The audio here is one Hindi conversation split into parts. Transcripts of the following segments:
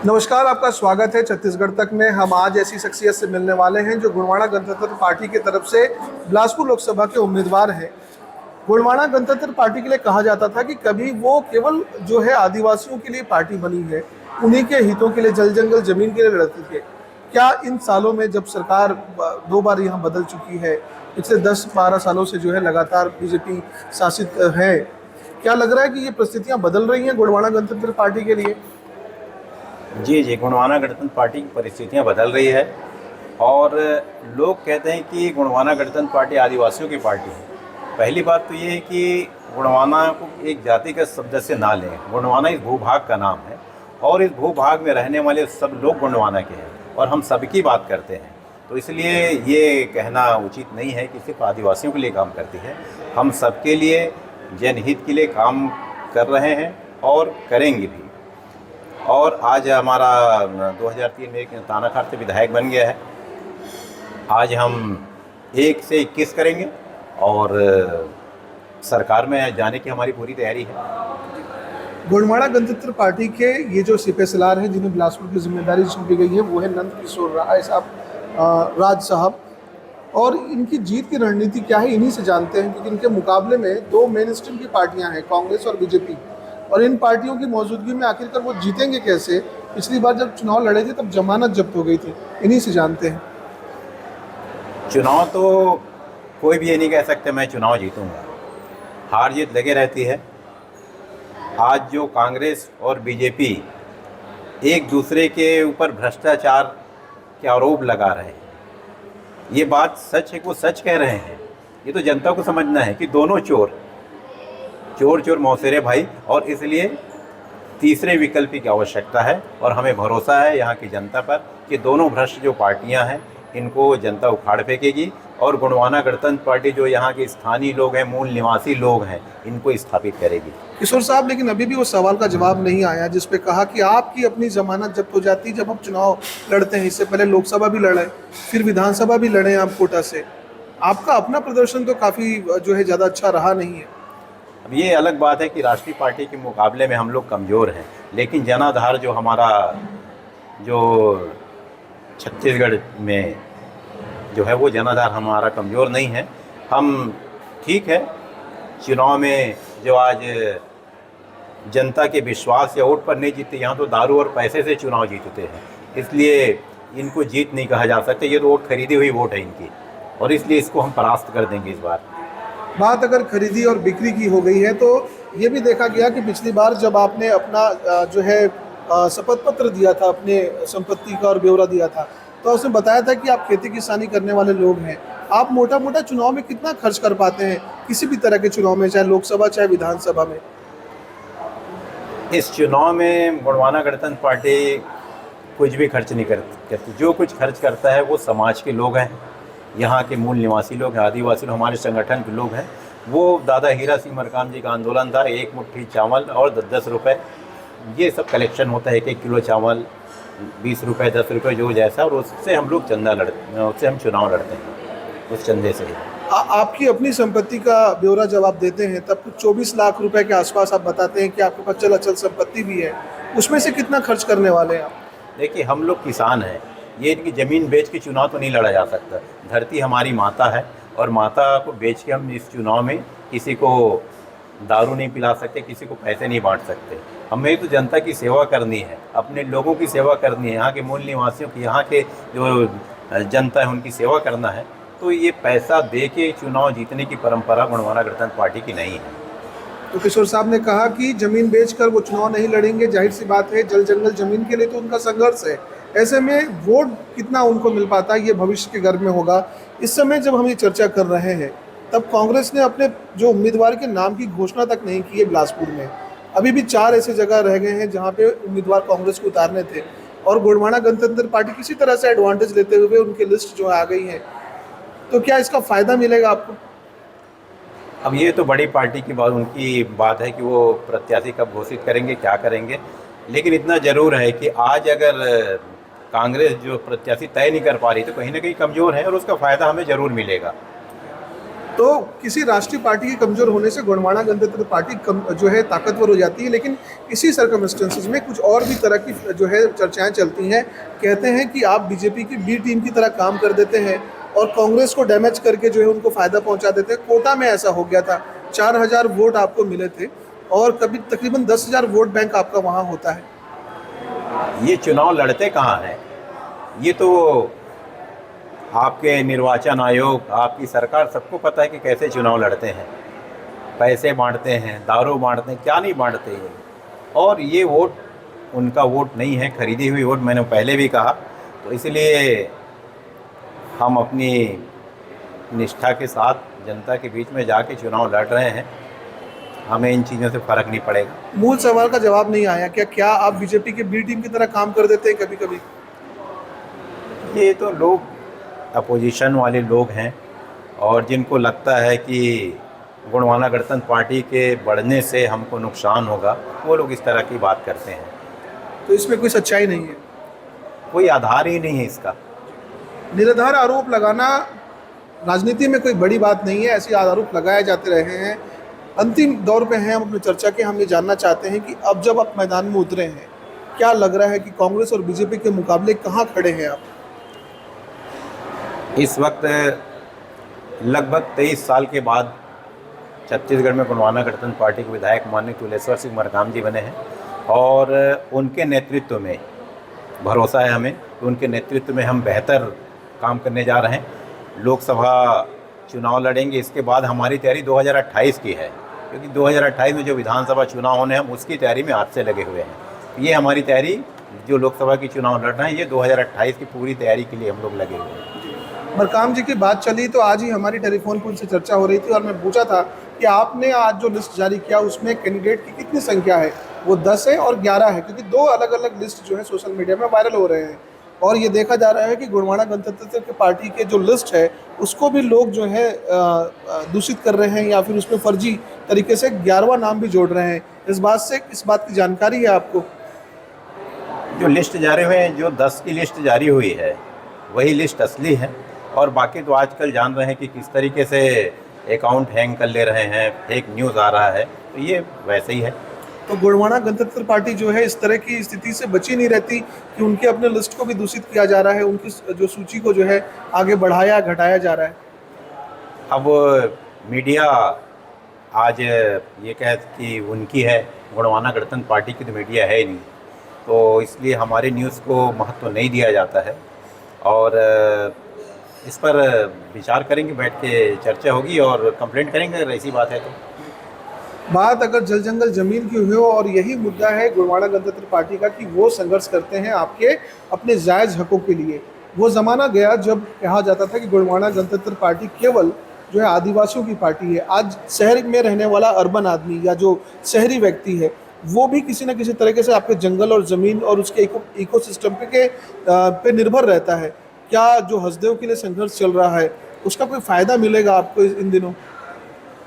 नमस्कार, आपका स्वागत है छत्तीसगढ़ तक में। हम आज ऐसी शख्सियत से मिलने वाले हैं जो गोंडवाना गणतंत्र पार्टी की तरफ से बिलासपुर लोकसभा के उम्मीदवार हैं। गोंडवाना गणतंत्र पार्टी के लिए कहा जाता था कि कभी वो केवल जो है आदिवासियों के लिए पार्टी बनी है, उन्हीं के हितों के लिए, जल जंगल जमीन के लिए लड़ते थे। क्या इन सालों में जब सरकार दो बार यहाँ बदल चुकी है, पिछले 10-12 सालों से जो है लगातार बीजेपी शासित है, क्या लग रहा है कि ये परिस्थितियाँ बदल रही हैं गोंडवाना गणतंत्र पार्टी के लिए? जी जी, गोंडवाना गणतंत्र पार्टी की परिस्थितियाँ बदल रही है। और लोग कहते हैं कि गोंडवाना गणतंत्र पार्टी आदिवासियों की पार्टी है। पहली बात तो ये है कि गोंडवाना को एक जातिगत शब्द से ना लें। गोंडवाना इस भूभाग का नाम है और इस भूभाग में रहने वाले सब लोग गोंडवाना के हैं और हम सबकी बात करते हैं। तो इसलिए ये कहना उचित नहीं है कि सिर्फ आदिवासियों के लिए काम करती है। हम सबके लिए, जनहित के लिए काम कर रहे हैं और करेंगे भी। और आज हमारा 2003 में एक तानाखार से विधायक बन गया है। आज हम 1 से 21 करेंगे और सरकार में जाने की हमारी पूरी तैयारी है। गोंडवाना गणतंत्र पार्टी के ये जो सिपहसालार हैं जिन्हें बिलासपुर की जिम्मेदारी सौंपी गई है, वो है नंद किशोर राय साहब, राज साहब। और इनकी जीत की रणनीति क्या है, इन्हीं से जानते हैं, क्योंकि इनके मुकाबले में दो मेन स्ट्रीम की पार्टियां हैं, कांग्रेस और बीजेपी। और इन पार्टियों की मौजूदगी में आखिरकार वो जीतेंगे कैसे? पिछली बार जब चुनाव लड़े थे तब जमानत जब्त हो गई थी। इन्हीं से जानते हैं। चुनाव तो कोई भी ये नहीं कह सकते मैं चुनाव जीतूंगा। हार जीत लगे रहती है। आज जो कांग्रेस और बीजेपी एक दूसरे के ऊपर भ्रष्टाचार के आरोप लगा रहे हैं, ये बात सच है कि वो सच कह रहे हैं। ये तो जनता को समझना है कि दोनों चोर चोर मौसेरे भाई। और इसलिए तीसरे विकल्प की आवश्यकता है और हमें भरोसा है यहाँ की जनता पर कि दोनों भ्रष्ट जो पार्टियाँ हैं इनको जनता उखाड़ फेंकेगी और गोंडवाना गणतंत्र पार्टी जो यहाँ के स्थानीय लोग हैं, मूल निवासी लोग हैं, इनको स्थापित करेगी। किशोर साहब, लेकिन अभी भी वो सवाल का जवाब नहीं आया जिस पे कहा कि आपकी अपनी जमानत जब्त हो जाती है जब आप चुनाव लड़ते हैं। इससे पहले लोकसभा भी लड़े, फिर विधानसभा भी लड़े आप कोटा से। आपका अपना प्रदर्शन तो काफ़ी जो है ज़्यादा अच्छा रहा नहीं है। अब ये अलग बात है कि राष्ट्रीय पार्टी के मुकाबले में हम लोग कमज़ोर हैं, लेकिन जनाधार जो हमारा जो छत्तीसगढ़ में जो है वो जनाधार हमारा कमज़ोर नहीं है। हम ठीक है, चुनाव में जो आज जनता के विश्वास या वोट पर नहीं जीतते, यहाँ तो दारू और पैसे से चुनाव जीतते हैं, इसलिए इनको जीत नहीं कहा जा सकता। ये तो वोट खरीदी हुई वोट है इनकी और इसलिए इसको हम परास्त कर देंगे इस बार। बात अगर खरीदी और बिक्री की हो गई है तो ये भी देखा गया कि पिछली बार जब आपने अपना जो है शपथ पत्र दिया था, अपने संपत्ति का और ब्यौरा दिया था, तो उसने बताया था कि आप खेती किसानी करने वाले लोग हैं। आप मोटा मोटा चुनाव में कितना खर्च कर पाते हैं, किसी भी तरह के चुनाव में, चाहे लोकसभा चाहे विधानसभा में? इस चुनाव में गोंडवाना गणतंत्र पार्टी कुछ भी खर्च नहीं करती। जो कुछ खर्च करता है वो समाज के लोग हैं, यहाँ के मूल निवासी लोग हैं, आदिवासी लोग, हमारे संगठन के लोग हैं। वो दादा हीरा सिंह मरकाम जी का आंदोलन था, 1 मुट्ठी चावल और 10-10 रुपये, ये सब कलेक्शन होता है। 1-1 किलो चावल 20 रुपये, 10 रुपये, जो जैसा, और उससे हम लोग चंदा लड़ते हैं, उससे हम चुनाव लड़ते हैं, उस चंदे से ही। आपकी अपनी संपत्ति का ब्यौरा जब आप देते हैं तब कुछ 24 लाख रुपए के आसपास आप बताते हैं कि आपके पास चल अचल संपत्ति भी है। उसमें से कितना खर्च करने वाले हैं आप? देखिए, हम लोग किसान हैं, ये इनकी ज़मीन बेच के चुनाव तो नहीं लड़ा जा सकता। धरती हमारी माता है और माता को बेच के हम इस चुनाव में किसी को दारू नहीं पिला सकते, किसी को पैसे नहीं बांट सकते। हमें तो जनता की सेवा करनी है, अपने लोगों की सेवा करनी है, यहाँ के मूल निवासियों की, यहाँ के जो जनता है उनकी सेवा करना है। तो ये पैसा दे के चुनाव जीतने की परंपरा गोंडवाना गणतंत्र पार्टी की नहीं है। तो किशोर साहब ने कहा कि जमीन बेचकर वो चुनाव नहीं लड़ेंगे। जाहिर सी बात है, जल जंगल जमीन के लिए तो उनका संघर्ष है। ऐसे में वोट कितना उनको मिल पाता है ये भविष्य के गर्भ में होगा। इस समय जब हम ये चर्चा कर रहे हैं तब कांग्रेस ने अपने जो उम्मीदवार के नाम की घोषणा तक नहीं की है बिलासपुर में। अभी भी 4 ऐसे जगह रह गए हैं जहाँ पे उम्मीदवार कांग्रेस को उतारने थे, और गोंडवाना गणतंत्र पार्टी किसी तरह से एडवांटेज लेते हुए उनकी लिस्ट जो आ गई है। तो क्या इसका फ़ायदा मिलेगा आपको? अब ये तो बड़ी पार्टी की बात, उनकी बात है कि वो प्रत्याशी कब घोषित करेंगे, क्या करेंगे। लेकिन इतना ज़रूर है कि आज अगर कांग्रेस जो प्रत्याशी तय नहीं कर पा रही तो कहीं ना कहीं कमज़ोर है और उसका फ़ायदा हमें ज़रूर मिलेगा। तो किसी राष्ट्रीय पार्टी के कमजोर होने से गोंडवाना गणतंत्र पार्टी जो है ताकतवर हो जाती है, लेकिन इसी सर्कमस्टेंसेस में कुछ और भी तरह की जो है चर्चाएं चलती हैं। कहते हैं कि आप बीजेपी की बी टीम की तरह काम कर देते हैं और कांग्रेस को डैमेज करके जो है उनको फ़ायदा पहुंचा देते हैं। कोटा में ऐसा हो गया था, 4000 वोट आपको मिले थे और कभी तकरीबन 10,000 वोट बैंक आपका वहाँ होता है। ये चुनाव लड़ते कहाँ हैं? ये तो आपके निर्वाचन आयोग, आपकी सरकार, सबको पता है कि कैसे चुनाव लड़ते हैं। पैसे बांटते हैं, दारू बांटते हैं, क्या नहीं बांटते हैं। और ये वोट उनका वोट नहीं है, खरीदी हुई वोट, मैंने पहले भी कहा। तो इसलिए हम अपनी निष्ठा के साथ जनता के बीच में जाके चुनाव लड़ रहे हैं। हमें इन चीज़ों से फ़र्क नहीं पड़ेगा। मूल सवाल का जवाब नहीं आया, क्या आप बीजेपी के बी टीम की तरह काम कर देते हैं कभी कभी? ये तो लोग अपोजिशन वाले लोग हैं और जिनको लगता है कि गोंडवाना गणतंत्र पार्टी के बढ़ने से हमको नुकसान होगा, वो लोग इस तरह की बात करते हैं। तो इसमें कोई सच्चाई नहीं है, कोई आधार ही नहीं है इसका। निराधार आरोप लगाना राजनीति में कोई बड़ी बात नहीं है। ऐसे आरोप लगाए जाते रहे हैं। अंतिम दौर पे हैं हम अपनी चर्चा के। हम ये जानना चाहते हैं कि अब जब आप मैदान में उतरे हैं, क्या लग रहा है कि कांग्रेस और बीजेपी के मुकाबले कहाँ खड़े हैं आप? इस वक्त लगभग 23 साल के बाद छत्तीसगढ़ में गोंडवाना गणतंत्र पार्टी के विधायक माननीय तुलेश्वर सिंह मरकाम जी बने हैं और उनके नेतृत्व में भरोसा है हमें कि उनके नेतृत्व में हम बेहतर काम करने जा रहे हैं। लोकसभा चुनाव लड़ेंगे, इसके बाद हमारी तैयारी 2028 की है, क्योंकि 2028 में जो विधानसभा चुनाव होने हैं हम उसकी तैयारी में आज से लगे हुए हैं। ये हमारी तैयारी, जो लोकसभा की चुनाव लड़ रहे हैं, ये 2028 की पूरी तैयारी के लिए हम लोग लगे हुए हैं। मरकाम जी की बात चली तो आज ही हमारी टेलीफोन पर उनसे चर्चा हो रही थी और मैं पूछा था कि आपने आज जो लिस्ट जारी किया उसमें कैंडिडेट की कितनी संख्या है? वो 10 है और 11 है, क्योंकि दो अलग अलग लिस्ट जो है सोशल मीडिया में वायरल हो रहे हैं और ये देखा जा रहा है कि गोंडवाना गणतंत्र पार्टी के जो लिस्ट है उसको भी लोग जो है दूषित कर रहे हैं या फिर उसमें फर्जी तरीके से 11वां नाम भी जोड़ रहे हैं। इस बात की जानकारी है आपको? जो लिस्ट जारी हुए हैं, जो 10 की लिस्ट जारी हुई है वही लिस्ट असली है, और बाकी तो आजकल जान रहे हैं कि किस तरीके से अकाउंट हैंग कर ले रहे हैं, फेक न्यूज़ आ रहा है, तो ये वैसे ही है। तो गोंडवाना गणतंत्र पार्टी जो है इस तरह की स्थिति से बची नहीं रहती कि उनके अपने लिस्ट को भी दूषित किया जा रहा है, उनकी जो सूची को जो है आगे बढ़ाया घटाया जा रहा है। अब मीडिया आज ये कहे कि उनकी है, गोंडवाना गणतंत्र पार्टी की तो मीडिया है ही नहीं, तो इसलिए हमारे न्यूज़ को महत्व नहीं दिया जाता है। और इस पर विचार करेंगे, बैठ के चर्चा होगी और कंप्लेंट करेंगे अगर ऐसी बात है तो। बात अगर जल जंगल जमीन की हो और यही मुद्दा है गोंडवाना गणतंत्र पार्टी का कि वो संघर्ष करते हैं आपके अपने जायज़ हकों के लिए। वो ज़माना गया जब कहा जाता था कि गोंडवाना गणतंत्र पार्टी केवल जो है आदिवासियों की पार्टी है। आज शहर में रहने वाला अर्बन आदमी या जो शहरी व्यक्ति है वो भी किसी न किसी तरीके से आपके जंगल और ज़मीन और उसके इकोसिस्टम पे निर्भर रहता है। क्या जो हसदेव के लिए संघर्ष चल रहा है उसका कोई फ़ायदा मिलेगा आपको इन दिनों?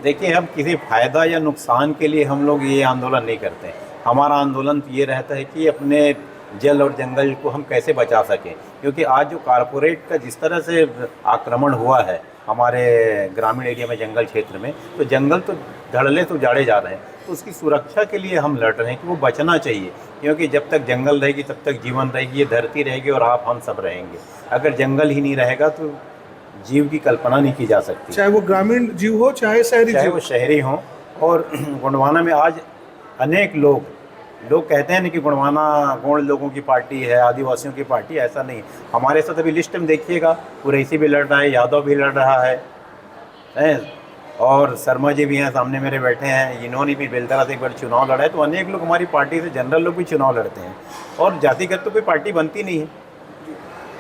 देखिए, हम किसी फ़ायदा या नुकसान के लिए हम लोग ये आंदोलन नहीं करते हैं। हमारा आंदोलन तो ये रहता है कि अपने जल और जंगल को हम कैसे बचा सकें, क्योंकि आज जो कारपोरेट का जिस तरह से आक्रमण हुआ है हमारे ग्रामीण एरिया में, जंगल क्षेत्र में, तो जंगल तो धड़ल्ले तो उजाड़े जा रहे हैं। तो उसकी सुरक्षा के लिए हम लड़ रहे हैं कि वो बचना चाहिए, क्योंकि जब तक जंगल रहेगी तब तक जीवन रहेगी, ये धरती रहेगी और आप हम सब रहेंगे। अगर जंगल ही नहीं रहेगा तो जीव की कल्पना नहीं की जा सकती, चाहे वो ग्रामीण जीव हो चाहे शहरी चाहे जीव, वो शहरी हों। और गोंडवाना में आज अनेक लोग कहते हैं ना कि गोंडवाना गोंड लोगों की पार्टी है, आदिवासियों की पार्टी, ऐसा नहीं। हमारे साथ अभी लिस्ट में देखिएगा, कुरैसी भी लड़ रहा है, यादव भी लड़ रहा है और शर्मा जी भी हैं सामने मेरे बैठे हैं, इन्होंने भी बेलतरा से एक बार चुनाव लड़ा है। तो अनेक लोग हमारी पार्टी से, जनरल लोग भी चुनाव लड़ते हैं और जातिगत तो कोई पार्टी बनती नहीं है।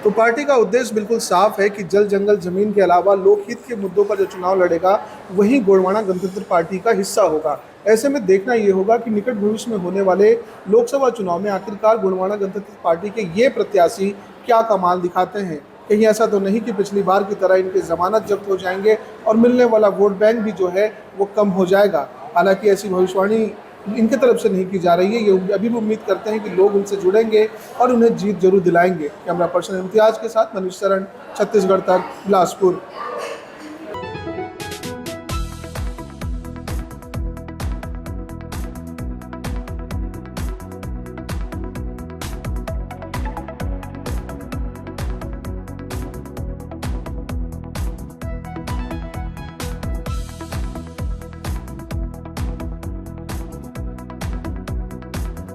तो पार्टी का उद्देश्य बिल्कुल साफ है कि जल जंगल जमीन के अलावा लोकहित के मुद्दों पर जो चुनाव लड़ेगा वही गोंडवाना गणतंत्र पार्टी का हिस्सा होगा। ऐसे में देखना ये होगा कि निकट भविष्य में होने वाले लोकसभा चुनाव में आखिरकार गोंडवाना गणतंत्र पार्टी के ये प्रत्याशी क्या कमाल दिखाते हैं। कहीं ऐसा तो नहीं कि पिछली बार की तरह इनके जमानत जब्त हो जाएंगे और मिलने वाला वोट बैंक भी जो है वो कम हो जाएगा। हालांकि ऐसी भविष्यवाणी इनके तरफ से नहीं की जा रही है। ये अभी भी उम्मीद करते हैं कि लोग उनसे जुड़ेंगे और उन्हें जीत जरूर दिलाएंगे। कैमरा पर्सन इम्तियाज के साथ मनीष शरण, छत्तीसगढ़ तक, बिलासपुर।